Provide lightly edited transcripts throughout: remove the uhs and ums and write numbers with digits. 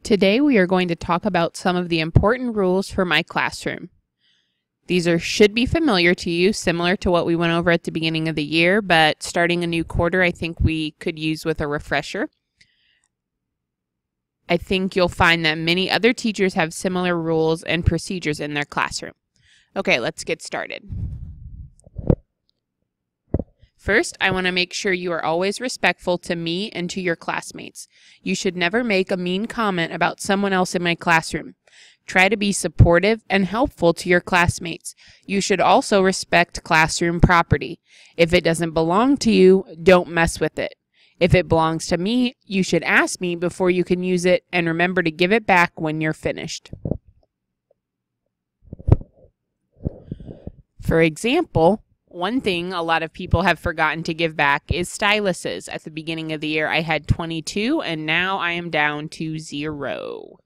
Today we are going to talk about some of the important rules for my classroom. These should be familiar to you, similar to what we went over at the beginning of the year, but starting a new quarter I think we could use with a refresher. I think you'll find that many other teachers have similar rules and procedures in their classroom. Okay, let's get started. First, I want to make sure you are always respectful to me and to your classmates. You should never make a mean comment about someone else in my classroom. Try to be supportive and helpful to your classmates. You should also respect classroom property. If it doesn't belong to you, don't mess with it. If it belongs to me, you should ask me before you can use it, and remember to give it back when you're finished. For example, one thing a lot of people have forgotten to give back is styluses. At the beginning of the year, I had 22, and now I am down to 0.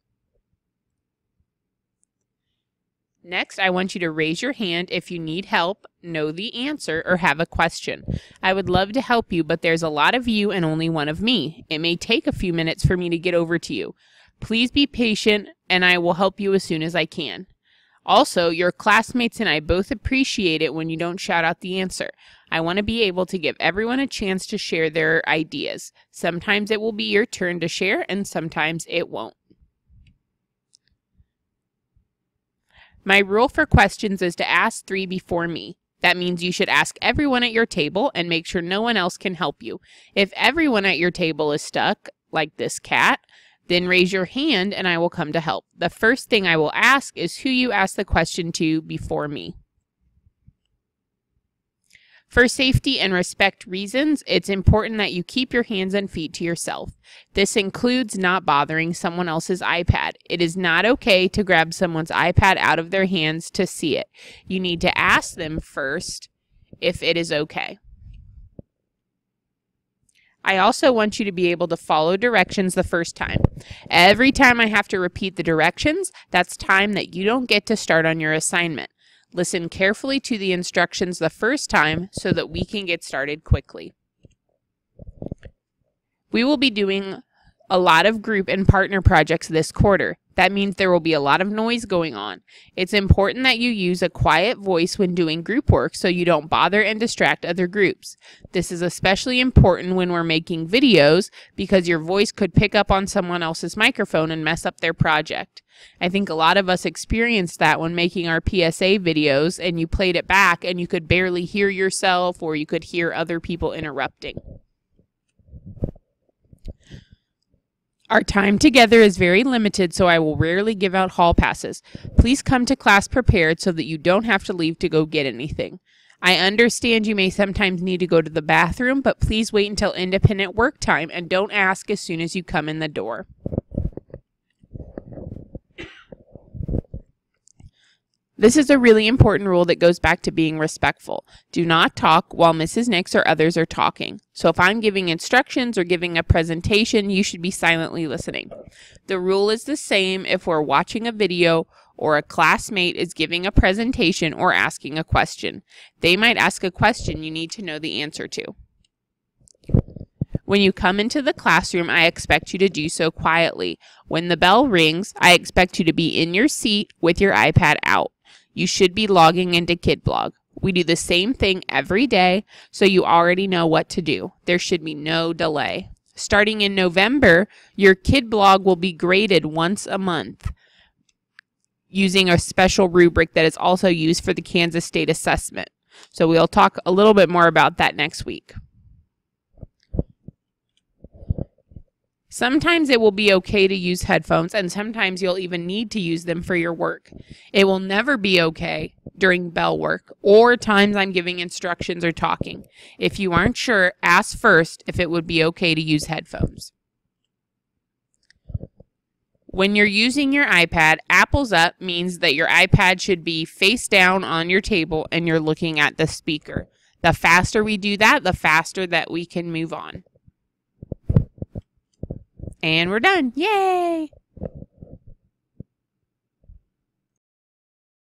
Next, I want you to raise your hand if you need help, know the answer, or have a question. I would love to help you, but there's a lot of you and only one of me. It may take a few minutes for me to get over to you. Please be patient, and I will help you as soon as I can. Also, your classmates and I both appreciate it when you don't shout out the answer. I want to be able to give everyone a chance to share their ideas. Sometimes it will be your turn to share, and sometimes it won't. My rule for questions is to ask 3 before me. That means you should ask everyone at your table and make sure no one else can help you. If everyone at your table is stuck, like this cat, then raise your hand and I will come to help. The first thing I will ask is who you asked the question to before me. For safety and respect reasons, it's important that you keep your hands and feet to yourself. This includes not bothering someone else's iPad. It is not okay to grab someone's iPad out of their hands to see it. You need to ask them first if it is okay. I also want you to be able to follow directions the first time. Every time I have to repeat the directions, that's time that you don't get to start on your assignment. Listen carefully to the instructions the first time so that we can get started quickly. We will be doing a lot of group and partner projects this quarter. That means there will be a lot of noise going on. It's important that you use a quiet voice when doing group work so you don't bother and distract other groups. This is especially important when we're making videos because your voice could pick up on someone else's microphone and mess up their project. I think a lot of us experienced that when making our PSA videos and you played it back and you could barely hear yourself or you could hear other people interrupting. Our time together is very limited, so I will rarely give out hall passes. Please come to class prepared so that you don't have to leave to go get anything. I understand you may sometimes need to go to the bathroom, but please wait until independent work time and don't ask as soon as you come in the door. This is a really important rule that goes back to being respectful. Do not talk while Mrs. Nix or others are talking. So if I'm giving instructions or giving a presentation, you should be silently listening. The rule is the same if we're watching a video or a classmate is giving a presentation or asking a question. They might ask a question you need to know the answer to. When you come into the classroom, I expect you to do so quietly. When the bell rings, I expect you to be in your seat with your iPad out. You should be logging into KidBlog. We do the same thing every day, so you already know what to do. There should be no delay. Starting in November, your KidBlog will be graded once a month using a special rubric that is also used for the Kansas State assessment. So we'll talk a little bit more about that next week. Sometimes it will be okay to use headphones, and sometimes you'll even need to use them for your work. It will never be okay during bell work or times I'm giving instructions or talking. If you aren't sure, ask first if it would be okay to use headphones. When you're using your iPad, apples up means that your iPad should be face down on your table and you're looking at the speaker. The faster we do that, the faster that we can move on. And we're done. Yay!